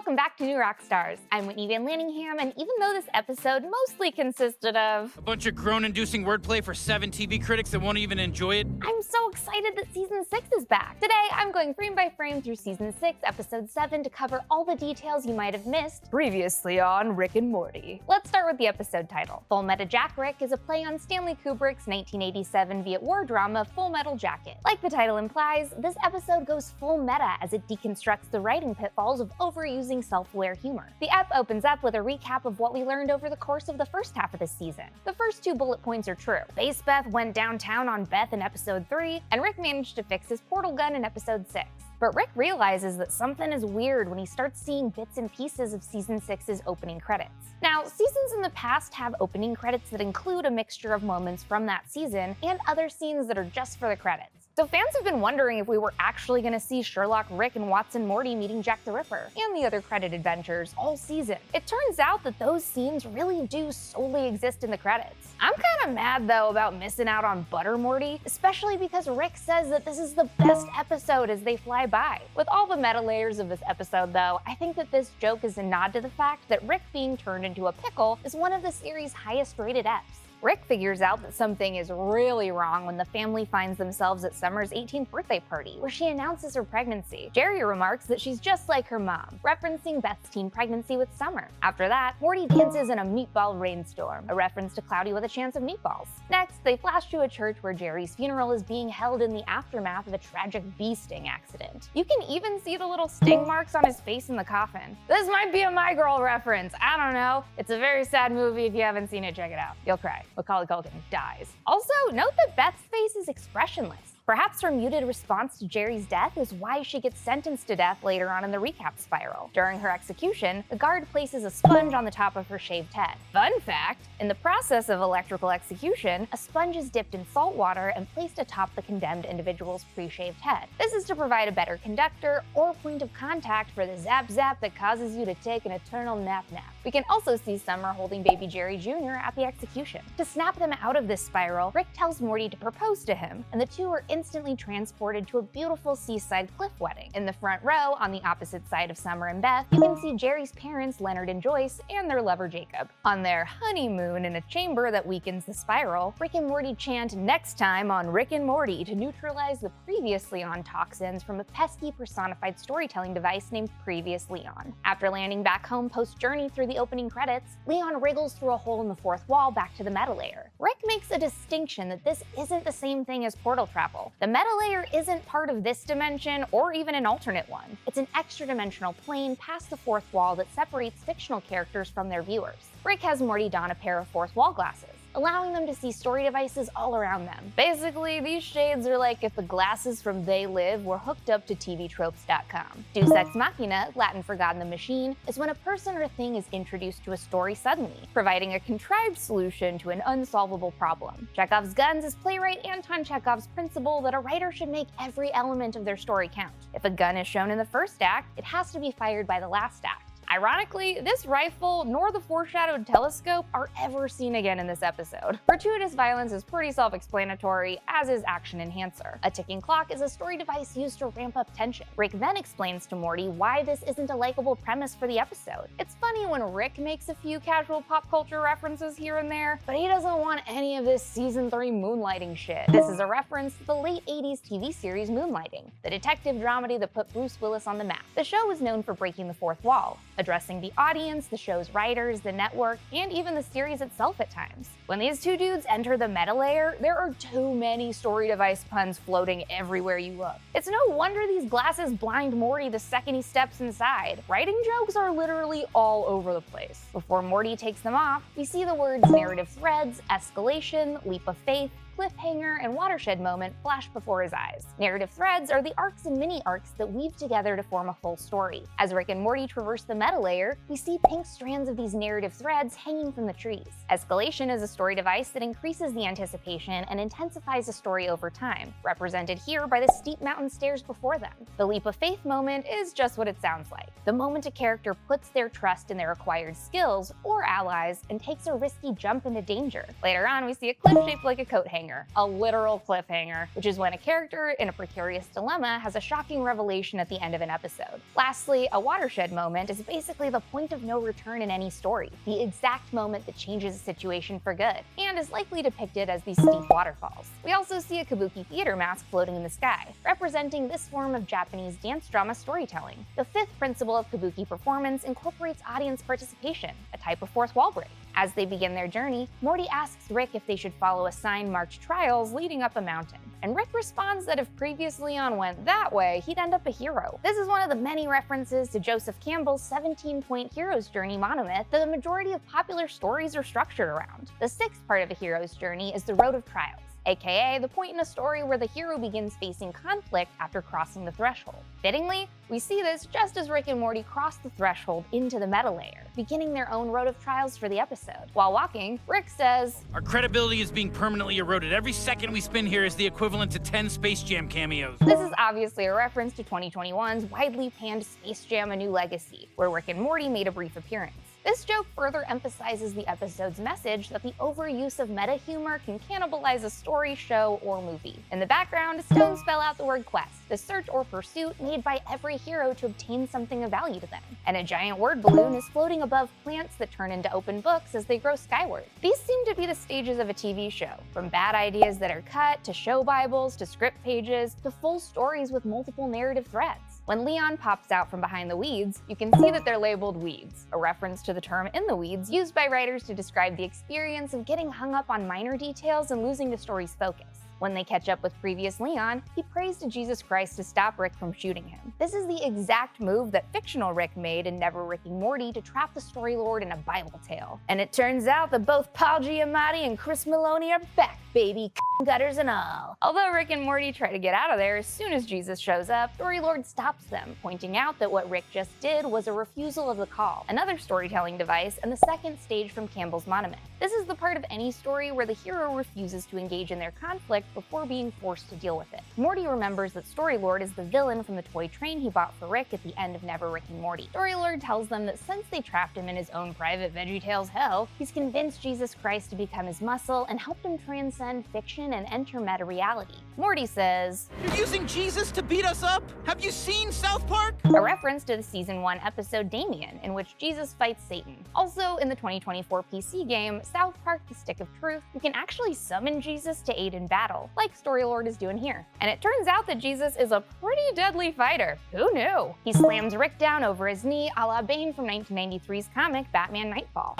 Welcome back to New Rockstars. I'm Whitney Van Laningham, and even though this episode mostly consisted of a bunch of groan-inducing wordplay for 7 TV critics that won't even enjoy it, I'm so excited that Season 6 is back. Today, I'm going frame by frame through Season 6, Episode 7 to cover all the details you might have missed previously on Rick and Morty. Let's start with the episode title. Full Meta Jackrick is a play on Stanley Kubrick's 1987 Viet War drama Full Metal Jacket. Like the title implies, this episode goes full meta as it deconstructs the writing pitfalls of overusing self-aware humor. The ep opens up with a recap of what we learned over the course of the first half of the season. The first 2 bullet points are true. Base Beth went downtown on Beth in Episode 3, and Rick managed to fix his portal gun in Episode 6. But Rick realizes that something is weird when he starts seeing bits and pieces of Season 6's opening credits. Now, seasons in the past have opening credits that include a mixture of moments from that season and other scenes that are just for the credits. So fans have been wondering if we were actually going to see Sherlock, Rick, and Watson Morty meeting Jack the Ripper and the other credit adventures all season. It turns out that those scenes really do solely exist in the credits. I'm kind of mad though about missing out on Butter Morty, especially because Rick says that this is the best episode as they fly by. With all the meta layers of this episode though, I think that this joke is a nod to the fact that Rick being turned into a pickle is one of the series' highest rated eps. Rick figures out that something is really wrong when the family finds themselves at Summer's 18th birthday party, where she announces her pregnancy. Jerry remarks that she's just like her mom, referencing Beth's teen pregnancy with Summer. After that, Morty dances in a meatball rainstorm, a reference to Cloudy with a Chance of Meatballs. Next, they flash to a church where Jerry's funeral is being held in the aftermath of a tragic bee sting accident. You can even see the little sting marks on his face in the coffin. This might be a My Girl reference, I don't know. It's a very sad movie. If you haven't seen it, check it out. You'll cry. Macaulay Culkin dies. Also, note that Beth's face is expressionless. Perhaps her muted response to Jerry's death is why she gets sentenced to death later on in the recap spiral. During her execution, the guard places a sponge on the top of her shaved head. Fun fact, in the process of electrical execution, a sponge is dipped in salt water and placed atop the condemned individual's pre-shaved head. This is to provide a better conductor or point of contact for the zap-zap that causes you to take an eternal nap-nap. We can also see Summer holding baby Jerry Jr. at the execution. To snap them out of this spiral, Rick tells Morty to propose to him, and the two are instantly transported to a beautiful seaside cliff wedding. In the front row, on the opposite side of Summer and Beth, you can see Jerry's parents, Leonard and Joyce, and their lover Jacob. On their honeymoon in a chamber that weakens the spiral, Rick and Morty chant "next time on Rick and Morty" to neutralize the previously on toxins from a pesky personified storytelling device named Previously On. After landing back home post-journey through the opening credits, Leon wriggles through a hole in the fourth wall back to the meta layer. Rick makes a distinction that this isn't the same thing as portal travel. The meta layer isn't part of this dimension or even an alternate one. It's an extra-dimensional plane past the fourth wall that separates fictional characters from their viewers. Rick has Morty don a pair of fourth wall glasses, allowing them to see story devices all around them. Basically, these shades are like if the glasses from They Live were hooked up to tvtropes.com. Deus Ex Machina, Latin for God in the Machine, is when a person or thing is introduced to a story suddenly, providing a contrived solution to an unsolvable problem. Chekhov's guns is playwright Anton Chekhov's principle that a writer should make every element of their story count. If a gun is shown in the first act, it has to be fired by the last act. Ironically, this rifle nor the foreshadowed telescope are ever seen again in this episode. Gratuitous violence is pretty self-explanatory, as is action enhancer. A ticking clock is a story device used to ramp up tension. Rick then explains to Morty why this isn't a likable premise for the episode. It's funny when Rick makes a few casual pop culture references here and there, but he doesn't want any of this season 3 moonlighting shit. This is a reference to the late 80s TV series Moonlighting, the detective dramedy that put Bruce Willis on the map. The show was known for breaking the fourth wall, addressing the audience, the show's writers, the network, and even the series itself at times. When these two dudes enter the meta layer, there are too many story device puns floating everywhere you look. It's no wonder these glasses blind Morty the second he steps inside. Writing jokes are literally all over the place. Before Morty takes them off, we see the words narrative threads, escalation, leap of faith, cliffhanger, and watershed moment flash before his eyes. Narrative threads are the arcs and mini-arcs that weave together to form a full story. As Rick and Morty traverse the meta layer, we see pink strands of these narrative threads hanging from the trees. Escalation is a story device that increases the anticipation and intensifies a story over time, represented here by the steep mountain stairs before them. The leap of faith moment is just what it sounds like. The moment a character puts their trust in their acquired skills or allies and takes a risky jump into danger. Later on, we see a cliff shaped like a coat hanger cliffhanger, a literal cliffhanger, which is when a character in a precarious dilemma has a shocking revelation at the end of an episode. Lastly, a watershed moment is basically the point of no return in any story, the exact moment that changes a situation for good, and is likely depicted as these steep waterfalls. We also see a kabuki theater mask floating in the sky, representing this form of Japanese dance drama storytelling. The fifth principle of kabuki performance incorporates audience participation, a type of fourth wall break. As they begin their journey, Morty asks Rick if they should follow a sign marked trials leading up a mountain. And Rick responds that if previous Leon went that way, he'd end up a hero. This is one of the many references to Joseph Campbell's 17-point hero's journey monomyth that the majority of popular stories are structured around. The sixth part of a hero's journey is the road of trials, aka the point in a story where the hero begins facing conflict after crossing the threshold. Fittingly, we see this just as Rick and Morty cross the threshold into the meta layer, beginning their own road of trials for the episode. While walking, Rick says, "Our credibility is being permanently eroded. Every second we spend here is the equivalent to 10 Space Jam cameos." This is obviously a reference to 2021's widely panned Space Jam: A New Legacy, where Rick and Morty made a brief appearance. This joke further emphasizes the episode's message that the overuse of meta humor can cannibalize a story, show, or movie. In the background, stones spell out the word quest, the search or pursuit made by every hero to obtain something of value to them. And a giant word balloon is floating above plants that turn into open books as they grow skyward. These seem to be the stages of a TV show, from bad ideas that are cut, to show bibles, to script pages, to full stories with multiple narrative threads. When Leon pops out from behind the weeds, you can see that they're labeled weeds, a reference to the term in the weeds used by writers to describe the experience of getting hung up on minor details and losing the story's focus. When they catch up with previous Leon, he prays to Jesus Christ to stop Rick from shooting him. This is the exact move that fictional Rick made in Never Ricking Morty to trap the story lord in a Bible tale. And it turns out that both Paul Giamatti and Chris Maloney are back, baby, gutters and all. Although Rick and Morty try to get out of there as soon as Jesus shows up, Story Lord stops them, pointing out that what Rick just did was a refusal of the call, another storytelling device and the second stage from Campbell's monomyth. This is the part of any story where the hero refuses to engage in their conflict before being forced to deal with it. Morty remembers that Storylord is the villain from the toy train he bought for Rick at the end of Never Ricking Morty. Storylord tells them that since they trapped him in his own private VeggieTales hell, he's convinced Jesus Christ to become his muscle and helped him transcend fiction and enter meta reality. Morty says, "You're using Jesus to beat us up? Have you seen South Park?" a reference to the Season 1 episode Damien, in which Jesus fights Satan. Also, in the 2024 PC game South Park: The Stick of Truth, you can actually summon Jesus to aid in battle, like Storylord is doing here. And it turns out that Jesus is a pretty deadly fighter. Who knew? He slams Rick down over his knee a la Bane from 1993's comic Batman Nightfall.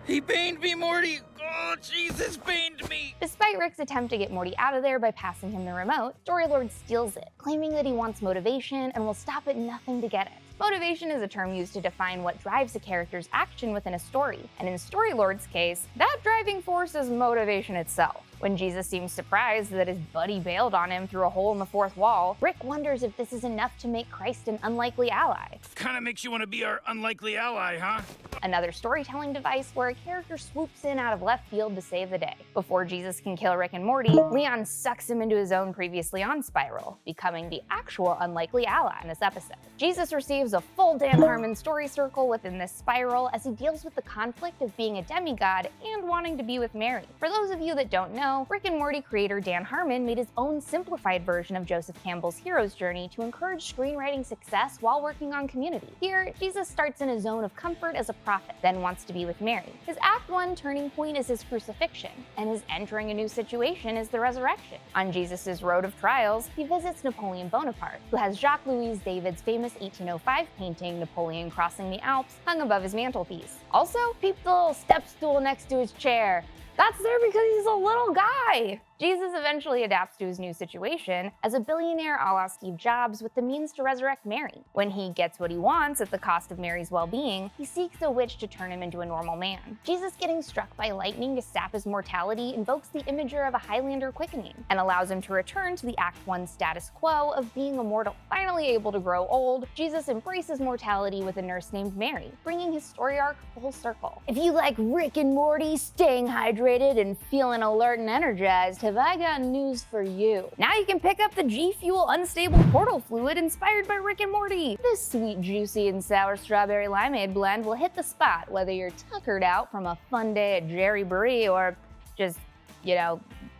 He baned me, Morty. Oh, Jesus baned me. Despite Rick's attempt to get Morty out of there by passing him the remote, Storylord steals it, claiming that he wants motivation and will stop at nothing to get it. Motivation is a term used to define what drives a character's action within a story, and in Storylord's case, that driving force is motivation itself. When Jesus seems surprised that his buddy bailed on him through a hole in the fourth wall, Rick wonders if this is enough to make Christ an unlikely ally. Kinda makes you want to be our unlikely ally, huh? Another storytelling device where a character swoops in out of left field to save the day. Before Jesus can kill Rick and Morty, Leon sucks him into his own previously on spiral, becoming the actual unlikely ally in this episode. Jesus receives a full Dan Harmon story circle within this spiral as he deals with the conflict of being a demigod and wanting to be with Mary. For those of you that don't know, Rick and Morty creator Dan Harmon made his own simplified version of Joseph Campbell's hero's journey to encourage screenwriting success while working on Community. Here, Jesus starts in a zone of comfort as a prophet, then wants to be with Mary. His Act 1 turning point is his crucifixion, and his entering a new situation is the resurrection. On Jesus' road of trials, he visits Napoleon Bonaparte, who has Jacques-Louis David's famous 1805 painting Napoleon crossing the Alps hung above his mantelpiece. Also, peep the little step stool next to his chair. That's there because he's a little guy. Jesus eventually adapts to his new situation as a billionaire a la Steve Jobs with the means to resurrect Mary. When he gets what he wants at the cost of Mary's well-being, he seeks a witch to turn him into a normal man. Jesus getting struck by lightning to sap his mortality invokes the imagery of a Highlander quickening and allows him to return to the Act 1 status quo of being immortal. Finally able to grow old, Jesus embraces mortality with a nurse named Mary, bringing his story arc full circle. If you like Rick and Morty, staying hydrated and feeling alert and energized, have I got news for you. Now you can pick up the G Fuel Unstable Portal Fluid inspired by Rick and Morty. This sweet, juicy, and sour strawberry limeade blend will hit the spot whether you're tuckered out from a fun day at Jerry Brie or just,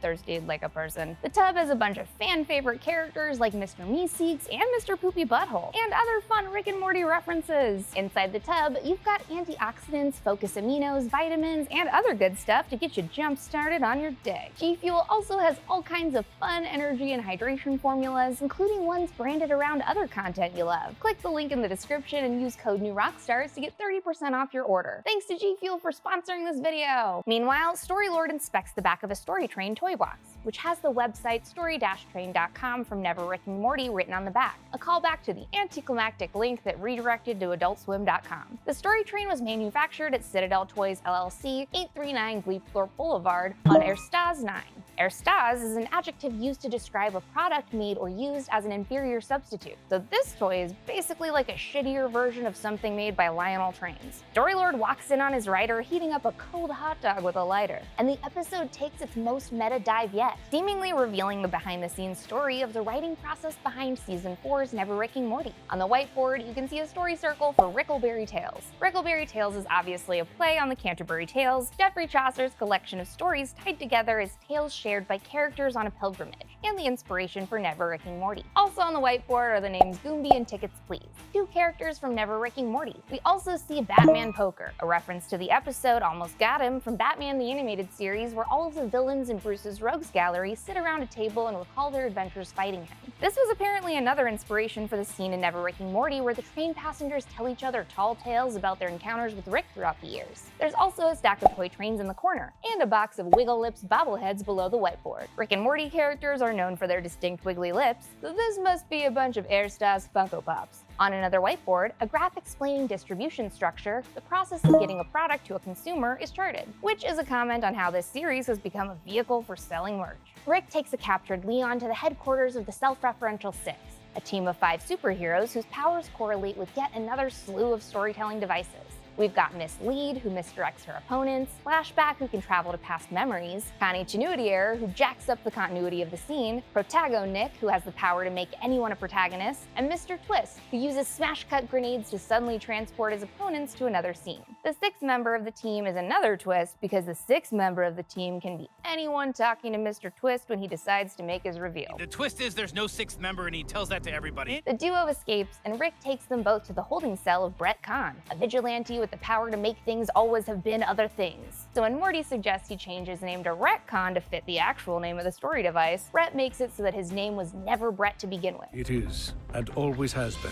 thirsty like a person. The tub has a bunch of fan-favorite characters like Mr. Meeseeks and Mr. Poopy Butthole, and other fun Rick and Morty references. Inside the tub, you've got antioxidants, focus aminos, vitamins, and other good stuff to get you jump-started on your day. G Fuel also has all kinds of fun energy and hydration formulas, including ones branded around other content you love. Click the link in the description and use code NEWROCKSTARS to get 30% off your order. Thanks to G Fuel for sponsoring this video. Meanwhile, Storylord inspects the back of a Story Train toy box, which has the website story-train.com from Never Ricking Morty written on the back, a callback to the anticlimactic link that redirected to AdultSwim.com. The Story Train was manufactured at Citadel Toys LLC, 839 Gleethorpe Boulevard on Erstaz 9. Erstaz is an adjective used to describe a product made or used as an inferior substitute, so this toy is basically like a shittier version of something made by Lionel Trains. Storylord walks in on his writer heating up a cold hot dog with a lighter, and the episode takes its most meta dive yet, seemingly revealing the behind-the-scenes story of the writing process behind Season 4's Never Ricking Morty. On the whiteboard, you can see a story circle for Rickleberry Tales. Rickleberry Tales is obviously a play on the Canterbury Tales, Geoffrey Chaucer's collection of stories tied together as tales shared by characters on a pilgrimage, and the inspiration for Never Ricking Morty. Also on the whiteboard are the names Goombie and Tickets Please, two characters from Never Ricking Morty. We also see Batman Poker, a reference to the episode Almost Got Him from Batman the Animated Series, where all of the villains in Bruce's Rogues Gallery sit around a table and recall their adventures fighting him. This was apparently another inspiration for the scene in Never Ricking Morty where the train passengers tell each other tall tales about their encounters with Rick throughout the years. There's also a stack of toy trains in the corner, and a box of Wiggle Lips bobbleheads below the whiteboard. Rick and Morty characters are known for their distinct wiggly lips, so this must be a bunch of Erstaz Funko Pops. On another whiteboard, a graph explaining distribution structure, the process of getting a product to a consumer, is charted, which is a comment on how this series has become a vehicle for selling merch. Rick takes a captured Leon to the headquarters of the Self-Referential 6, a team of 5 superheroes whose powers correlate with yet another slew of storytelling devices. We've got Miss Lead, who misdirects her opponents, Flashback, who can travel to past memories, Continuity Error, who jacks up the continuity of the scene, Protago Nick, who has the power to make anyone a protagonist, and Mr. Twist, who uses smash-cut grenades to suddenly transport his opponents to another scene. The 6th member of the team is another twist because the 6th member of the team can be anyone talking to Mr. Twist when he decides to make his reveal. The twist is there's no 6th member and he tells that to everybody. The duo escapes, and Rick takes them both to the holding cell of Brett Kahn, a vigilante with the power to make things always have been other things. So when Morty suggests he change his name to Retcon to fit the actual name of the story device, Brett makes it so that his name was never Brett to begin with. It is, and always has been,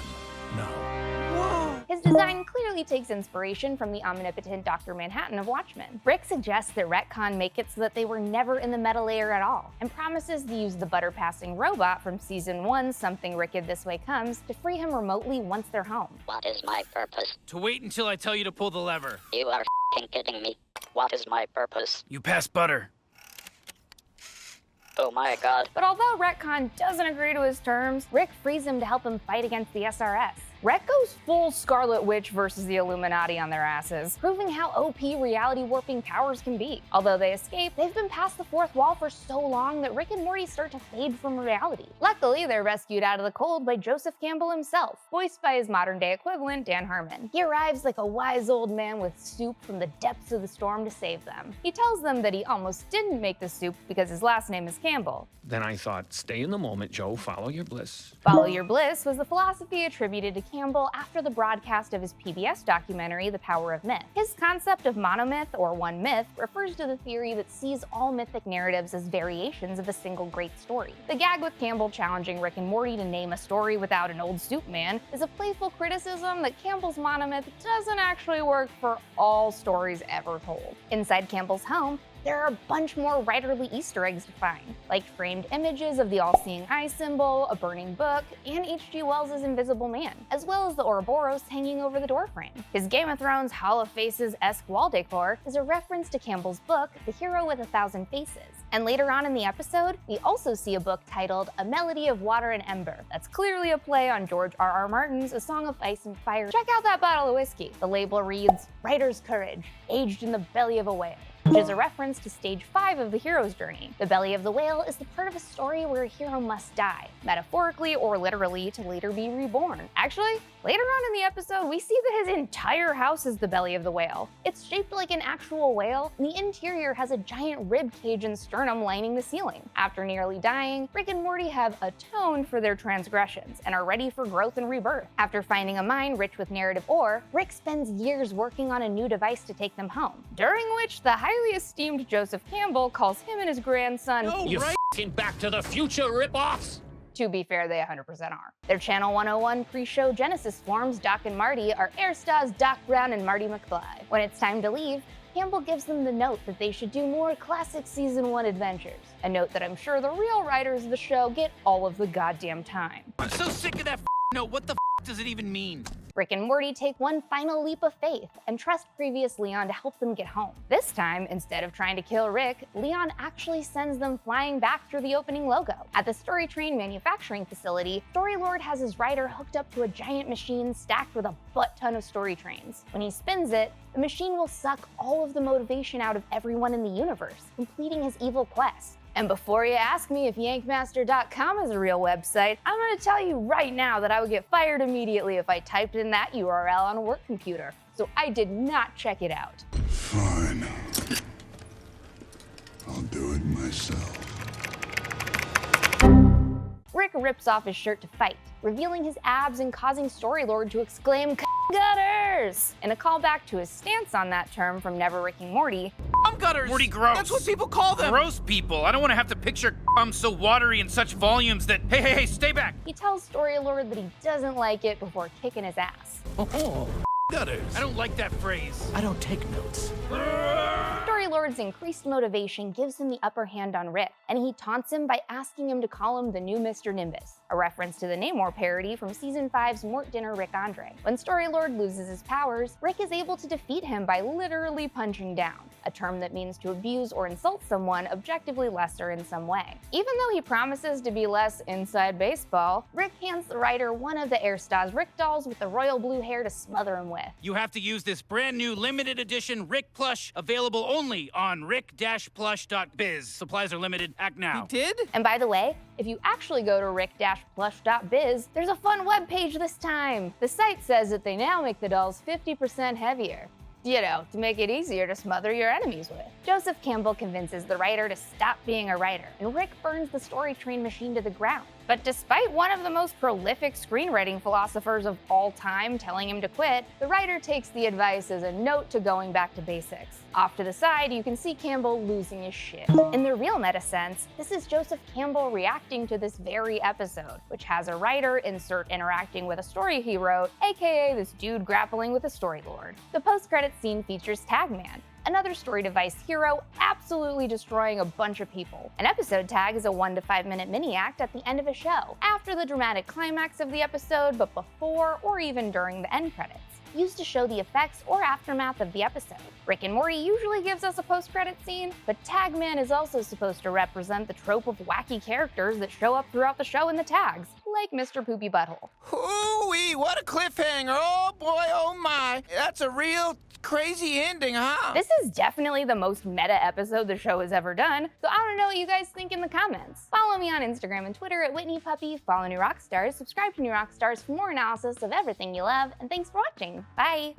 now. His design clearly takes inspiration from the omnipotent Dr. Manhattan of Watchmen. Rick suggests that Retcon make it so that they were never in the meta layer at all, and promises to use the butter-passing robot from Season 1's Something Wicked This Way Comes to free him remotely once they're home. What is my purpose? To wait until I tell you to pull the lever. You are f***ing kidding me. What is my purpose? You pass butter. Oh my god. But although Retcon doesn't agree to his terms, Rick frees him to help him fight against the SRS. Rhett goes full Scarlet Witch versus the Illuminati on their asses, proving how OP reality warping powers can be. Although they escape, they've been past the fourth wall for so long that Rick and Morty start to fade from reality. Luckily, they're rescued out of the cold by Joseph Campbell himself, voiced by his modern-day equivalent, Dan Harmon. He arrives like a wise old man with soup from the depths of the storm to save them. He tells them that he almost didn't make the soup because his last name is Campbell. Then I thought, stay in the moment, Joe, follow your bliss. Follow your bliss was the philosophy attributed to Campbell after the broadcast of his PBS documentary, The Power of Myth. His concept of monomyth, or one myth, refers to the theory that sees all mythic narratives as variations of a single great story. The gag with Campbell challenging Rick and Morty to name a story without an old soup man is a playful criticism that Campbell's monomyth doesn't actually work for all stories ever told. Inside Campbell's home, there are a bunch more writerly Easter eggs to find, like framed images of the all-seeing eye symbol, a burning book, and H.G. Wells' Invisible Man, as well as the Ouroboros hanging over the doorframe. His Game of Thrones Hall of Faces-esque wall decor is a reference to Campbell's book, The Hero with a Thousand Faces. And later on in the episode, we also see a book titled A Melody of Water and Ember. That's clearly a play on George R.R. Martin's A Song of Ice and Fire. Check out that bottle of whiskey. The label reads, "Writer's Courage, aged in the belly of a whale." which is a reference to stage 5 of the hero's journey. The belly of the whale is the part of a story where a hero must die, metaphorically or literally, to later be reborn. Actually, later on in the episode, we see that his entire house is the belly of the whale. It's shaped like an actual whale, and the interior has a giant rib cage and sternum lining the ceiling. After nearly dying, Rick and Morty have atoned for their transgressions and are ready for growth and rebirth. After finding a mine rich with narrative ore, Rick spends years working on a new device to take them home, during which the highly esteemed Joseph Campbell calls him and his grandson You f***ing Back to the Future ripoffs! To be fair, they 100% are. Their Channel 101 pre-show Genesis forms, Doc and Marty, are air stars Doc Brown and Marty McFly. When it's time to leave, Campbell gives them the note that they should do more classic Season 1 adventures. A note that I'm sure the real writers of the show get all of the goddamn time. I'm so sick of that note. What the does it even mean? Rick and Morty take one final leap of faith and trust previous Leon to help them get home. This time, instead of trying to kill Rick, Leon actually sends them flying back through the opening logo. At the Story Train manufacturing facility, Storylord has his rider hooked up to a giant machine stacked with a butt ton of story trains. When he spins it, the machine will suck all of the motivation out of everyone in the universe, completing his evil quest. And before you ask me if yankmaster.com is a real website, I'm gonna tell you right now that I would get fired immediately if I typed in that URL on a work computer. So I did not check it out. Fine. I'll do it myself. Rick rips off his shirt to fight, revealing his abs and causing Storylord to exclaim gutters! In a callback to his stance on that term from Never Ricking Morty. Gutters. Morty gross. That's what people call them. Gross people. I don't want to have to picture so watery in such volumes that, hey, stay back. He tells Storylord that he doesn't like it before kicking his ass. Oh, gutters. I don't like that phrase. I don't take notes. Storylord's increased motivation gives him the upper hand on Rick, and he taunts him by asking him to call him the new Mr. Nimbus, a reference to the Namor parody from Season 5's Mort Dinner Rick Andre. When Storylord loses his powers, Rick is able to defeat him by literally punching down, a term that means to abuse or insult someone objectively lesser in some way. Even though he promises to be less inside baseball, Rick hands the writer one of the Airstars Rick dolls with the royal blue hair to smother him with. You have to use this brand new limited edition Rick plush, available only on rick-plush.biz. Supplies are limited. Act now. He did? And by the way, if you actually go to rick-plush.biz, there's a fun webpage this time. The site says that they now make the dolls 50% heavier. You know, to make it easier to smother your enemies with. Joseph Campbell convinces the writer to stop being a writer, and Rick burns the story train machine to the ground. But despite one of the most prolific screenwriting philosophers of all time telling him to quit, the writer takes the advice as a note to going back to basics. Off to the side, you can see Campbell losing his shit. In the real meta sense, this is Joseph Campbell reacting to this very episode, which has a writer insert interacting with a story he wrote, aka this dude grappling with a Storylord. The post-credits scene features Tagman, another story device hero absolutely destroying a bunch of people. An episode tag is a 1 to 5 minute mini act at the end of a show, after the dramatic climax of the episode, but before or even during the end credits, used to show the effects or aftermath of the episode. Rick and Morty usually gives us a post-credit scene, but Tagman is also supposed to represent the trope of wacky characters that show up throughout the show in the tags, like Mr. Poopy Butthole. Hoo-wee, what a cliffhanger. Oh boy, oh my. That's a real crazy ending, huh? This is definitely the most meta episode the show has ever done, so I don't know what you guys think in the comments. Follow me on Instagram and Twitter at Whitney Puppy, follow New Rockstars, subscribe to New Rockstars for more analysis of everything you love, and thanks for watching. Bye!